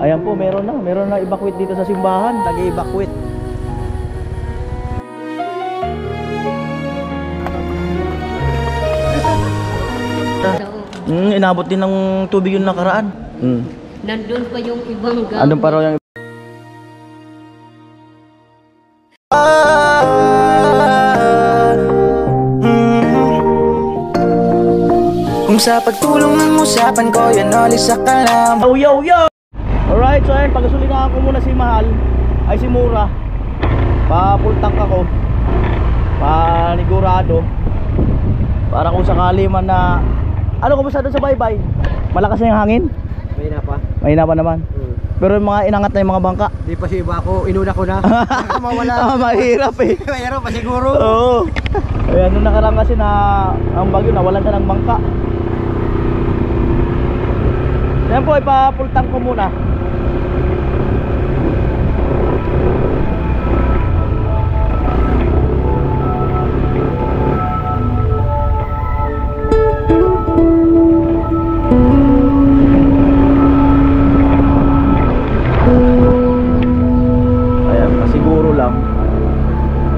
Ayan po, meron na evacuate dito sa simbahan. Nag-evacuate. Inabot din ng tubig yung nakaraan. Nandun pa yung ibang gamit. Andun pa raw yung kung sa pagtulong ng usapan ko, yan alis sa kalam. Yo! Alright, so ayun, pagkasulinaan ko muna si Mahal, ay si Mura. Pa-full tank ako. Panigurado. Para kung sakali man na... Ano, kumusta doon sa baybay? Malakas na yung hangin? Mahina pa naman. Pero yung mga inangat na yung mga bangka. Di pa si iba ako, inuna ko na. Mawala. Mahirap eh. Mahirap pa siguro. Oo. Ayan, nung nakarang kasi na ang bagyo, nawalan na ng bangka. Yan po, ipa-full tank ko muna.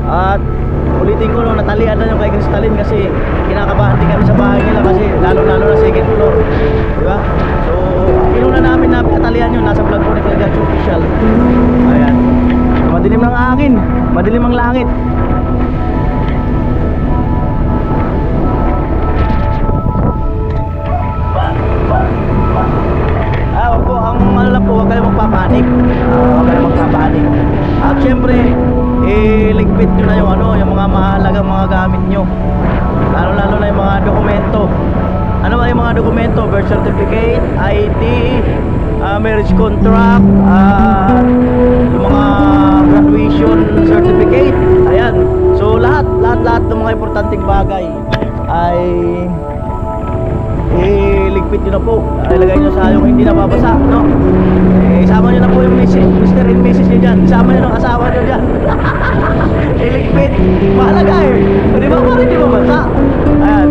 At ulitin ko, natalian na yung kay Crystalline kasi kinakabahan din kami sa bahay nila kasi lalo na second floor, diba? So inuna namin na natalian yun, nasa vlog ko ni Kalgacho Official. Ayan, madilim ang hangin, madilim ang langit. Wag po, ang ano lang po, huwag kayong magpapanik. Huwag kayong magpapanik. At syempre, iligpit nyo na yung ano, yung mga mahalagang mga gamit nyo. Lalo na yung mga dokumento. Ano ba yung mga dokumento? Birth certificate, ID, marriage contract, yung mga graduation certificate. Ayan. So lahat ng mga importanteng bagay ay iligpit nyo na po. Ilagay nyo sa yung hindi nababasa, no? Isama nyo na po yung Mr. and Mrs. nyo dyan. Isama nyo ng asawa nyo dyan. Iligpit. Mahalaga eh. Di ba parang hindi mabasa? Ayan.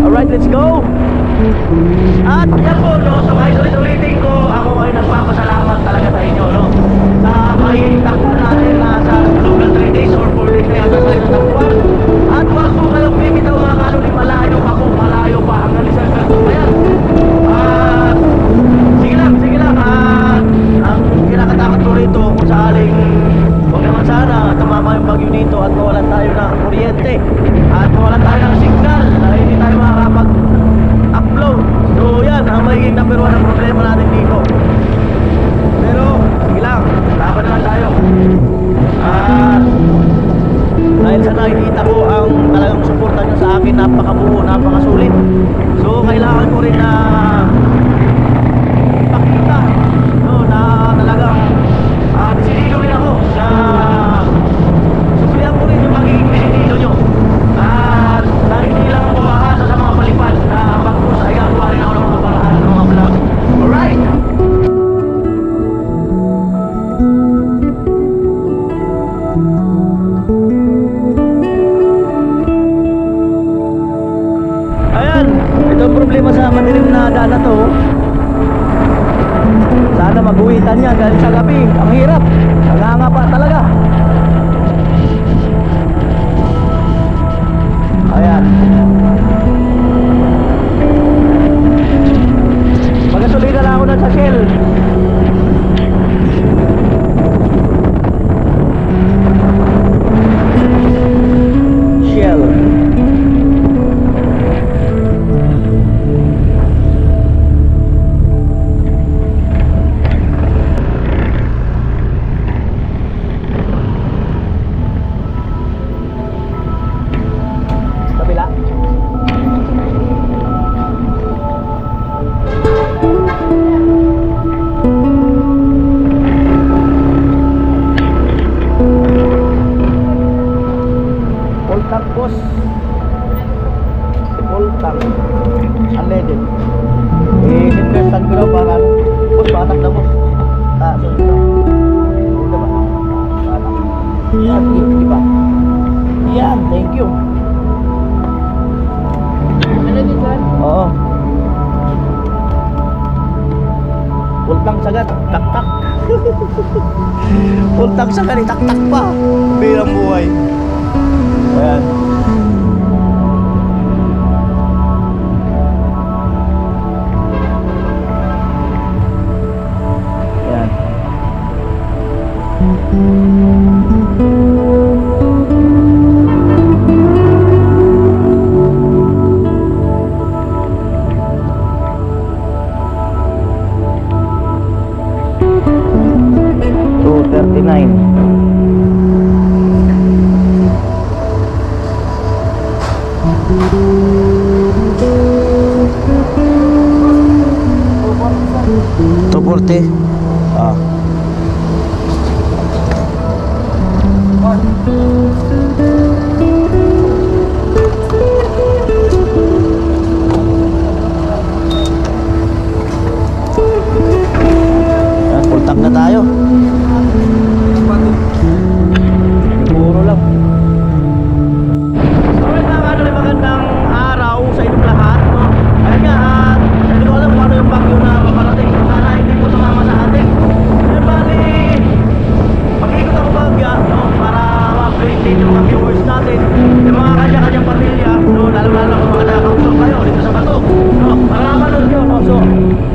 Alright, let's go. At yan po, no? So kahit ulit-ulitin ko, ako ay nagpapasalamat talaga sa inyo, no? Sa pahihintak natin na sa loob ng 3 days or 4 days na yata tayo nagtapuan. At wag po kayong bibitaw mga kaluli, malayo pa po, malayo pa hanggang isang katubayan. At sige lang, ang kinakatakot ko rito kung sakaling huwag naman sana tumama yung bagyo dito at mawalan tayo ng kuryente at mawalan tayo ng signal na hindi tayo makakapag-upload. So yan, ang magiging number 1 ang problema natin dito. Pero sige lang, laban naman tayo. At dahil sa nakikita ko ang talagang suporta nyo sa akin, napakabuo, napakasulit. So kailangan ko rin na ipakita, no, na talagang desidido rin ako na suplihan ko rin yung magiging desidido nyo. At dahil hindi lang ako makasa sa mga palipad na bagkus ay gagawa rin ako ng mga paraan ng mga vlog. Alright! Ito ang problema sa madilim na daan na to. Sana mag-uwitan niya dahil sa gabi ang hirap, nangangapa talaga. Ayan, magasolina lang ako na sa Shell. Kabila. sagad, tak-tak. Full tank sagad, tak-tak pa. Bilang buhay. Ayan. Ayan. Porte. Ah. Full tank na tayo. Puro lang. Alright mga kadol, magandang araw sa inyong lahat, no? Ayun nga, hindi ko alam kung ano yung bagyo na paparating. Sana hindi po tumama sa atin. Eh bali, mag-ikot ako bagya, no? Para ma-update din yung mga viewers natin, yung mga kanya-kanyang pamilya, no? Lalo-lalo kung mga nakakausap kayo dito sa Bato, no? Para manood nyo, no? So,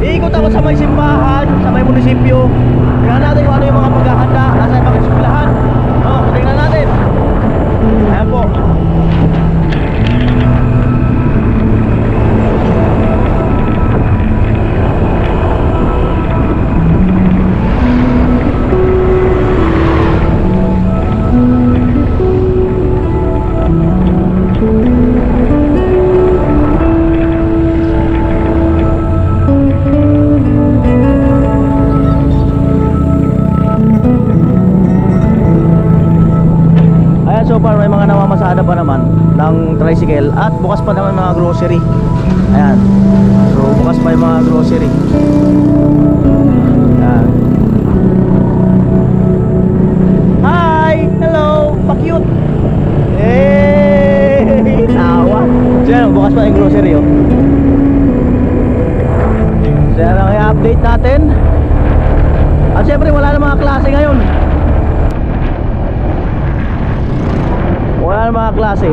iikot ako sa may simbahan, sa may munisipyo. Tingnan natin kung ano yung mga paghahanda nasa ibang eskwelahan, no? Tingnan natin. Ayan po. So far may mga namamasada pa naman ng tricycle at bukas pa naman mga grocery. Ayan. So bukas pa yung mga grocery. Ayan. Hi! Hello! Pa-cute! Hey! Tawa! So yan, bukas pa yung grocery oh. So yan ang i-update natin. At syempre wala na mga klase ngayon. Wala na mga klase.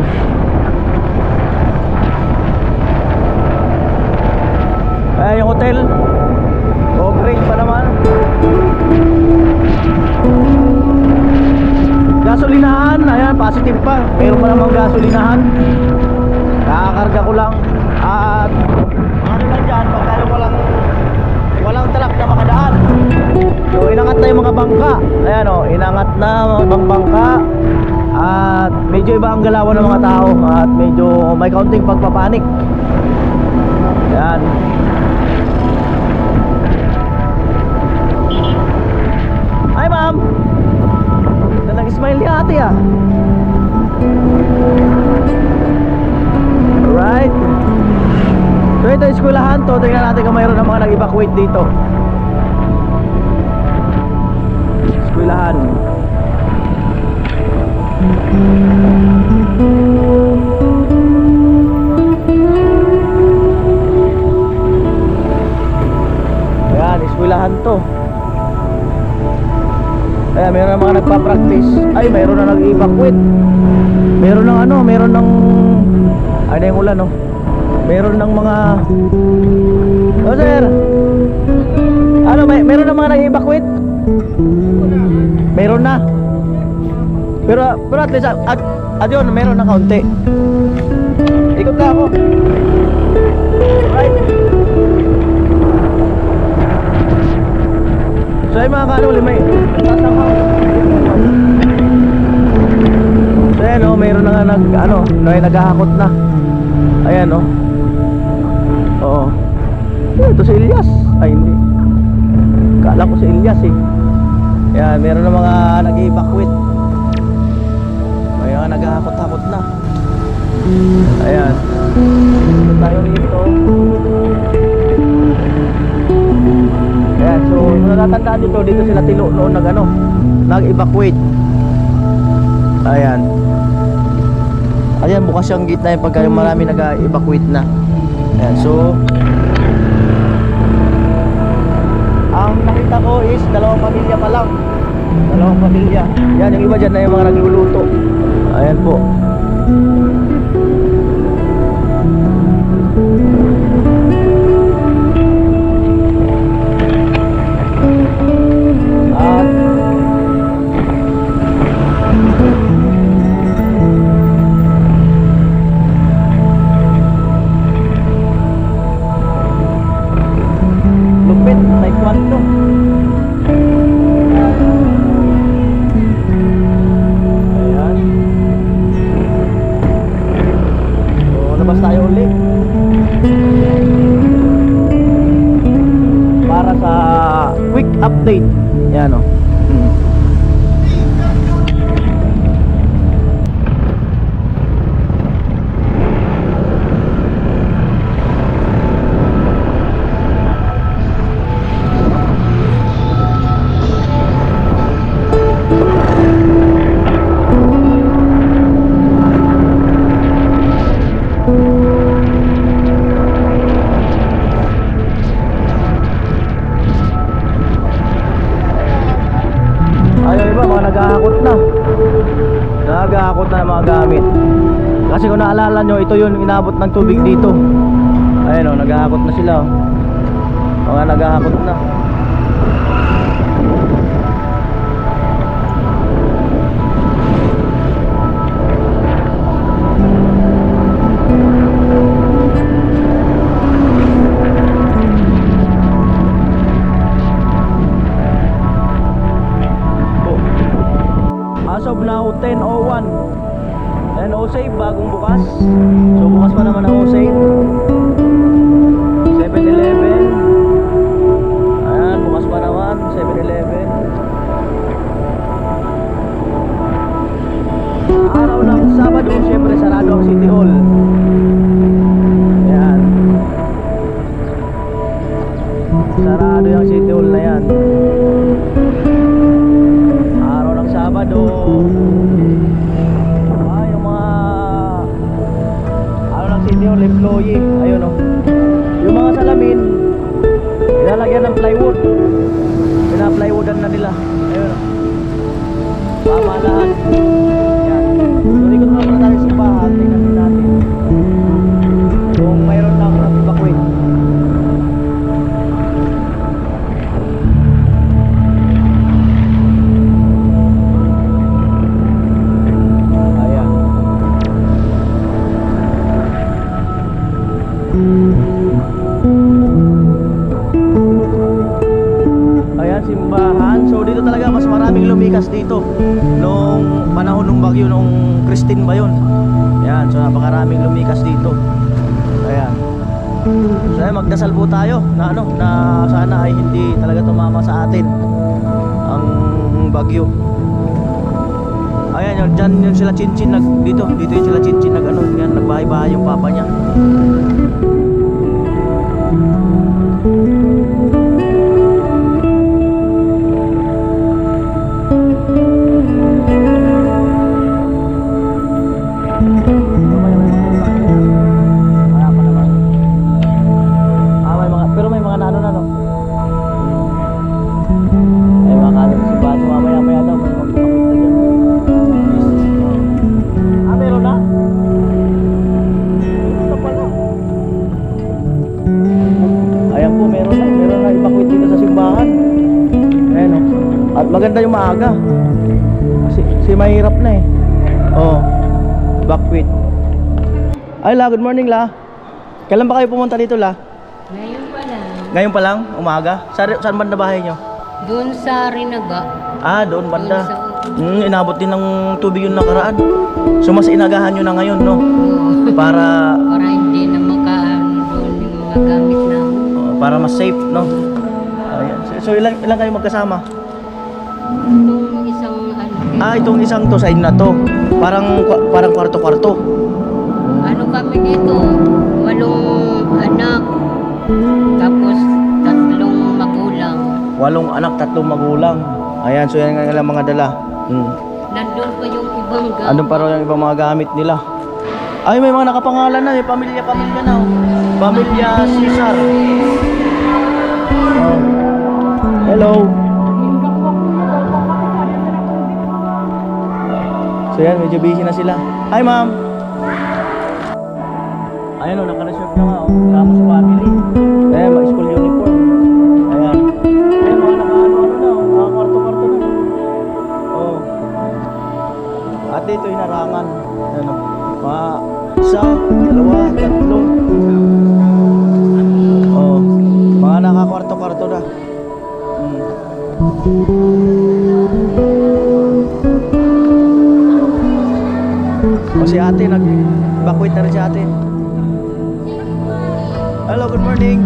Ayan yung hotel. Upgrade pa naman. Gasolinahan. Ayan, positive pa. Meron pa namang gasolinahan. Kakakarga ko lang. At ano lang dyan, pagkali walang truck na makadaan. So inangat na yung mga bangka. Ayan o, inangat na mga bangka. At medyo iba ang galawan ng mga tao. At medyo may kaunting pagpapanik. Ayan. Hi ma'am. Nag-smile ni ate ah. Alright. So ito yung eskwelahan to. Tingnan natin kung mayroon ng mga nag-evacuate dito. Eskwelahan. Ayan, eskwelahan to. Ayan, meron na mga nagpa-practice. Ay, meron na nag-evacuate. Meron ng ano, meron ng ano yung ulan no? Meron ng mga oh sir. Ano, meron ng mga nag-evacuate? Meron na. Pero at least at yun, meron na kaunti. Ikot ka ako. Right. So ay mga kanuli, may so ayan o, mayroon na nga naghahakot na. Ayan o. Oo. Ito si Elias. Ay hindi, kala ko si Elias eh. Ayan, meron na mga nag-evacuate. Ayan, naghahakot-hakot na. Ayan. Ito tayo rito. Ayan, so natatandaan dito sila Tilo noon nag-evacuate. Ayan. Ayan, bukas yung gate na yun pagka yung marami nag-evacuate na. Ayan, so ang nakita is dalawang pamilya pa lang. Dalawang pamilya. Yan, yung iba dyan na yung mga nagluluto. Ayan po. At lupit, taekwondo. Ayan. So, labas tayo ulit para sa quick update. Yan o. Ayaw iba, mga naghahakot na. Naghahakot na ng mga gamit. Kasi kung naalala nyo, ito yun inabot ng tubig dito. Ayun o, naghahakot na sila o. Mga naghahakot na. As of now, 10:01. And O-Save, bagong bukas. So bukas pa naman ang O-Save. 7-Eleven. Ayan, bukas pa naman 7-Eleven. Araw ng Sabado, syempre sarado ang City Hall. Ayan. Sarado yung City Hall na yan. Sabado. Yung mga ano lang City Hall employee, ayun o. Yung mga salamin ilalagyan ng plywood. Pina-plywoodan na nila. Ayun o. Pamahalaan. Yan. So ikot na muna tayo sa simbahan. Tingnan din natin kung mayroon na akong evacuate. Ayan, simbahan. So dito talaga mas maraming lumikas dito nung panahon ng bagyo nung Christine ba yun. Ayan, so napakaraming lumikas dito. Ayan. So ayan, magdasal po tayo na ano, na sana ay hindi talaga tumama sa atin ang bagyo. Ayan, dyan yun sila Chinchin dito yun sila Chinchin yan, nagbahay-bahay yung papa niya. Pero may mga ano na no. Ay mga kalim si Baso mamaya daw may magpapakita dyan. Meron na? Ito pala. Ayan po, meron na evacuate dito sa simbahan. Ayan o. At maganda yung maaga. Kasi mahirap na eh. Oh, evacuate. Ay La, good morning La. Kailan ba kayo pumunta dito La? Ngayon pa lang. Ngayon pa lang, umaga? Saan banda bahay nyo? Doon sa Rinaga. Doon banda. Doon sa... Inabot din ng tubig yung nakaraan. So mas inagahan nyo na ngayon, no? Para hindi na makaan doon yung mga gamit namin. Para mas safe, no? Ayan. So ilan kayo magkasama? Itong isang ano. Itong isang to, side na to. Parang kwarto-kwarto. Ano kami dito? 8 anak. Tapos 3 magulang. 8 anak, 3 magulang. Ayan, so yan nga mga dala. Nandun pa yung ibang gamit. Andun pa raw yung ibang mga gamit nila. Ay, may mga nakapangalan na, may pamilya na. Pamilya Cesar. Hello. So yan, medyo busy na sila. Hi ma'am! Ayan o, naka-reserve na nga o. Kamo sa family. Ayan, school uniform. Ayan. Ayan mga naka-ano na o. Naka-kwarto-kwarto na. Oh. At dito yung narangan. Ayan o. Isa, dalawa, tatlo. Oh. Mga naka-kwarto-kwarto na. O si ate, nag-evacuate na rin si ate. Hello, good morning.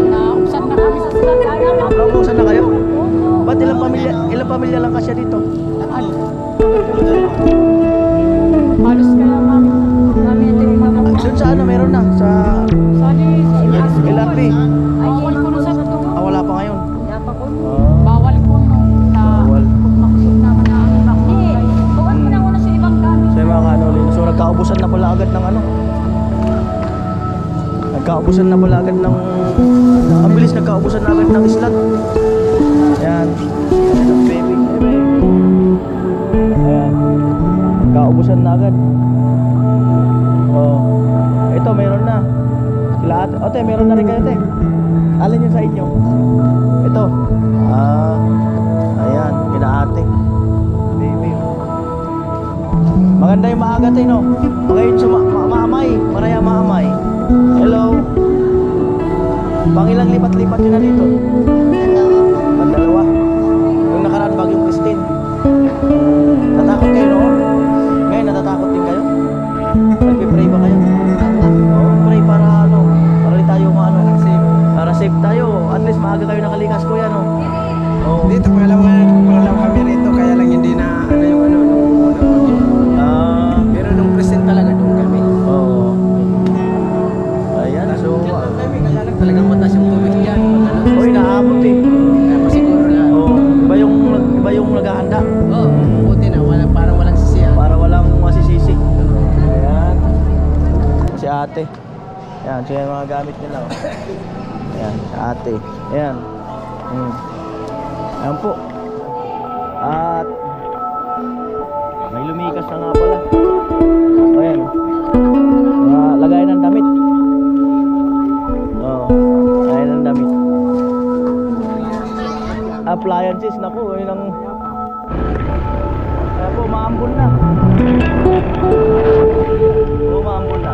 Nausan na kami sa sasakyan. Naubusan na kayo? Ba't ilang pamilya lang kasya dito? Halos kaya mami ito yung mga Doon sa ano, meron na? Sa LRP? bawal ko na sa ito. Wala pa ngayon. Yapa ko. Ah. Bawal ko no. Bawal. Kung makusog naman na ang ibang bagay. Bawal ko na muna sa ibang gamit. So yung mga kanolin. So nagkaubusan na pala agad ng ano? Nagkaubusan na pala agad ng... Ang bilis, nagkaubusan na agad ng slot. Ayan. Ayan, baby. Ayan. Nagkaubusan na agad. Oh. Ito, meron na. Sila ate. Ote, meron na rin kayo, te. Alin yun sa inyo? Ito. Ayan. Kina-ate. Baby. Maganda yung maaga, te, no? Magayon sa maamay. Maraya maamay. Hello. Pangilang lipat-lipat yun na dito? Pandalawa. Yung nakaraan bagyong Christine. Natakot kayo noon? Ngayon natatakot din kayo? Nagpipray ba kayo? Oo, pray para ano? Para di tayo maano? Para safe tayo. At least maaga kayo nakalikas, kuya, no? Oo. Dito, pangalawa kami rito, kaya lang hindi na ano yung ano. Pero nung present talaga, doon kami. Oo. Ayan, so... Kaya lang talagang mataas yung tubig dyan. Uy, naabot eh. Kaya pa siguro na. Oo. Iba yung naghahanda. Oo, buti na. Parang walang sisiyan. Para walang masisisi. Ayan. Si ate. Ayan, so yan mga gamit nila. Oh. Ayan, si ate. Ayan. Ayan po. At may lumikas na nga pala. Ayan. Mga lagay ng damit. Oo. Lagay ng damit. Appliances, naku. Ayun ang... Kaya po, maambon na. Oo, maambon na.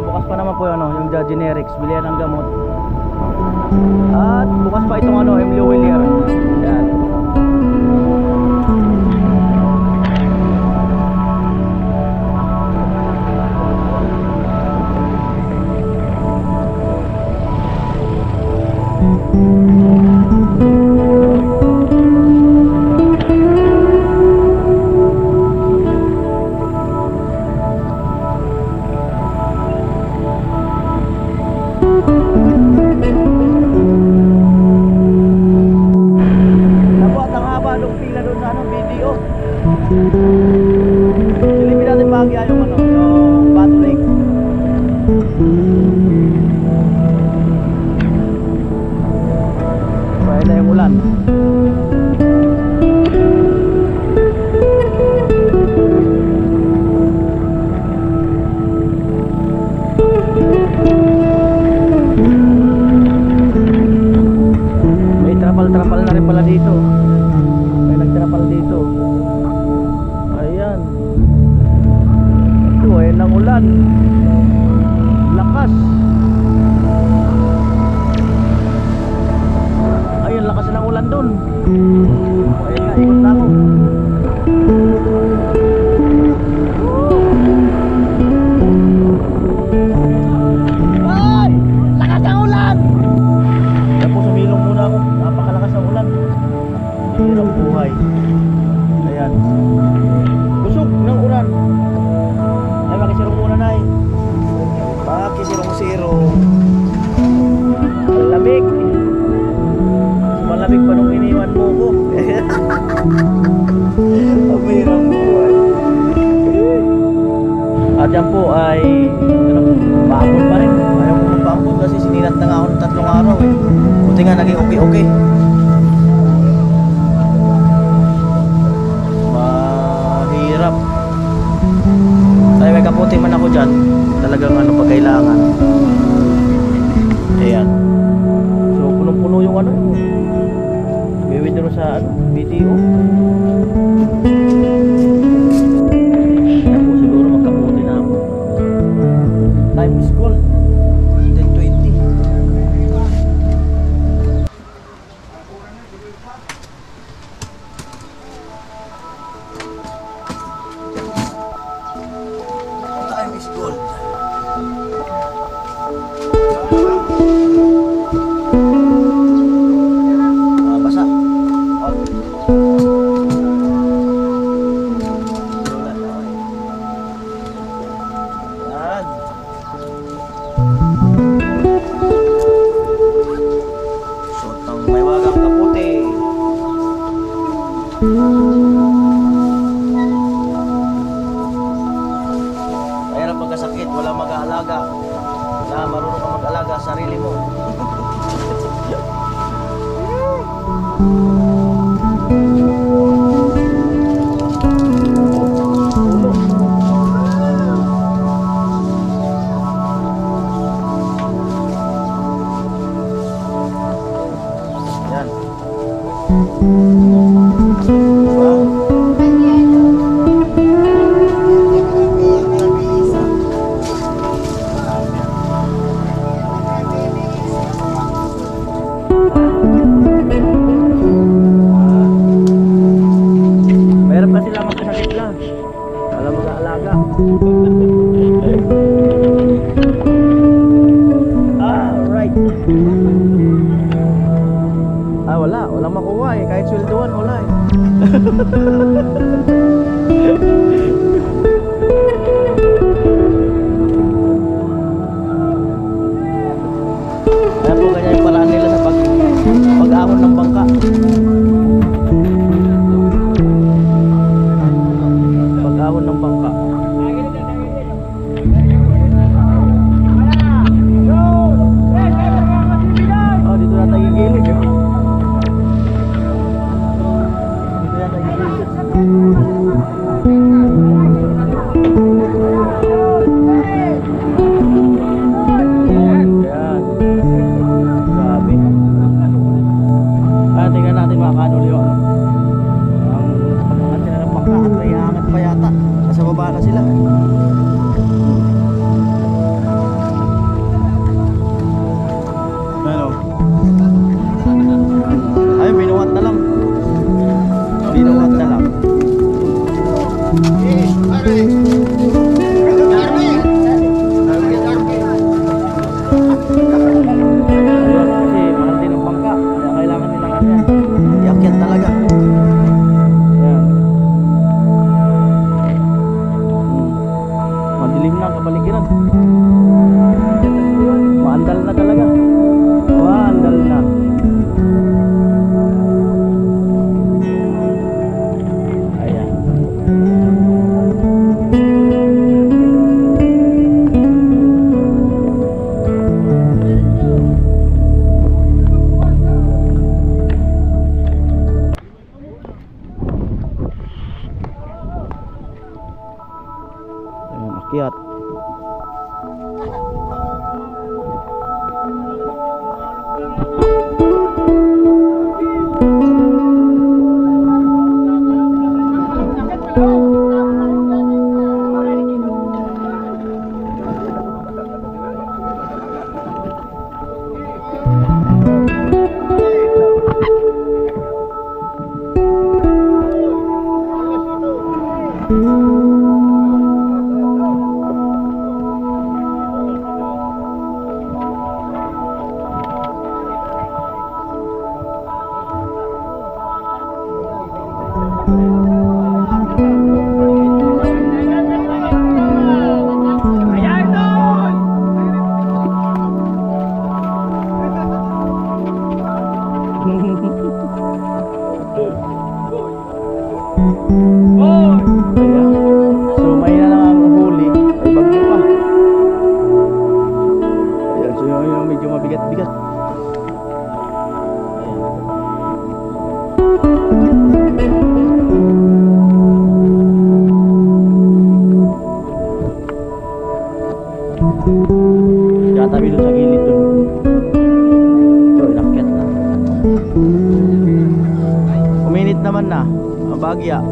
Bukas pa naman po yung generics, bilihan ng gamot. At bukas pa itong Emilio Willier. Yan. Nabuhat ang haba nung pila doon sa video. Silipin natin bahagya yung yung Bato Lake. Pwede yung ulan. May trapal-trapal na rin pala dito. May nagtrapal dito. Ayan. Ito, ayan ang ulan. Lakas. Ayun, lakas ng ulan dun. Ayun nga, ikot na ako. Ay! Lakas ng ulan! Kaya po, sumilong muna ako. Napakalakas ng ulan. Hirap buhay. Ayan. Busog ng ulan. Ay, makisirong muna na eh. Makisirong-sirong. Malamig. Mas malamig pa nung iniwan mo ko. Ang hirap buhay. dyan po ay ano, paambon pa rin. Ayaw ko magpaambon kasi sininat na nga ako ng 3 araw eh. Buti nga naging okay. Mahirap. Ay may kaputi man ako dyan. Talagang ano pag kailangan. Ayan. So punong-puno yung ano yung withdraw sa ano, BTO. Ayan po siguro magkaputi na ako. Time is gold. 10:20. Time is gold. Basa. Yan. Sotang may wagang kaputi. Mahirap magkasakit, wala mag-aalaga. Na marunong ka mag-alaga sa sarili mo. Ulo. Yan. Diba? Meron pa sila magkasakit lang. Wala mag-aalaga. Right. Wala. Walang makuha eh. Kahit sweldoan, wala eh. Kaya po ganyan yung paraan nila sa pag-ahon ng bangka. Pag-ahon ng bangka. Dito na tayo gilid eh. Dito na tayo gilid. Ayan. Grabe. Tingnan natin mga kanol yun. Ang angat sila ng bangka at may angat pa yata. Nasa baba na sila. Ano? Ay, binuhat na lang. Binuhat na lang. Kasi mahal din ang bangka. Kaya kailangan nilang ano yan. Iakyat talaga. Ayan. Madilim na ang kapaligiran. Maandal na talaga. Maandal na. Ayan. Ayan, akyat. Ayan. So may na lang ang huli ay bigat. Tabi doon sa gilid doon. Ito, inakyat na. Kuminit naman na. Ang bagya.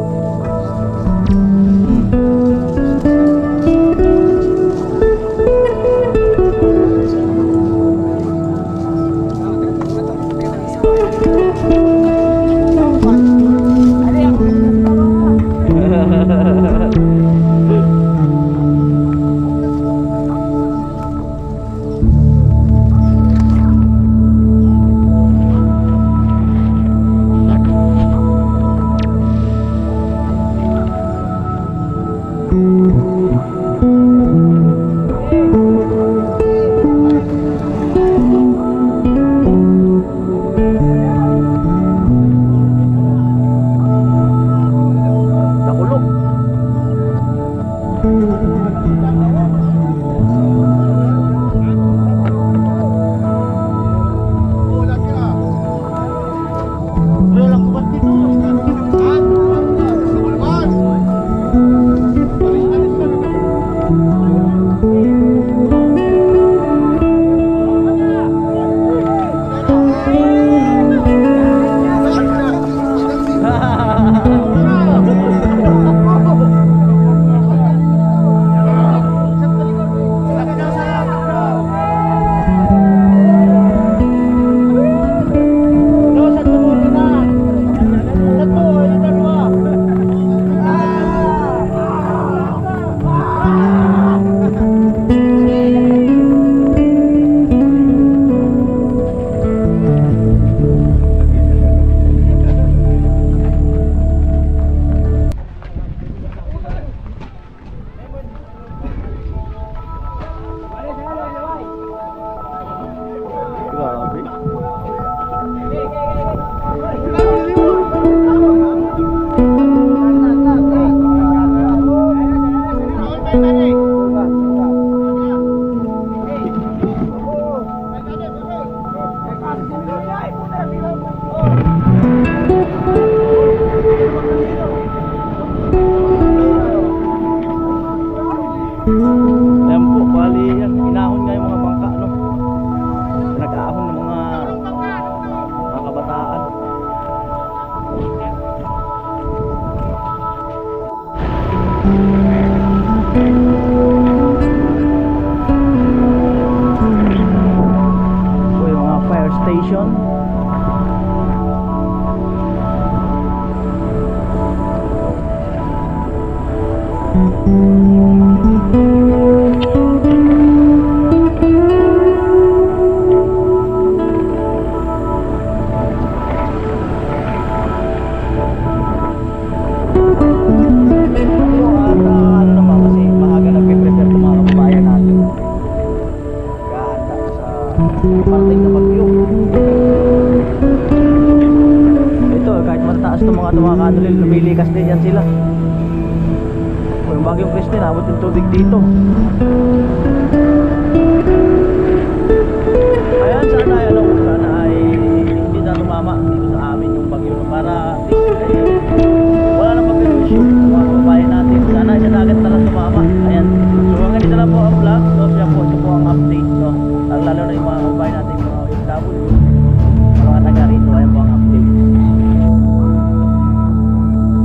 Ayan po, bali yan, inahon nga yung mga bangka, no? Nag-aahon ng mga kabataan. Po yung mga fire station. Parating na bagyo. Ito, kahit mataas itong mga tumakanulil, lumilikas din yan sila. Kung yung bagyong Christine, abot yung tubig dito.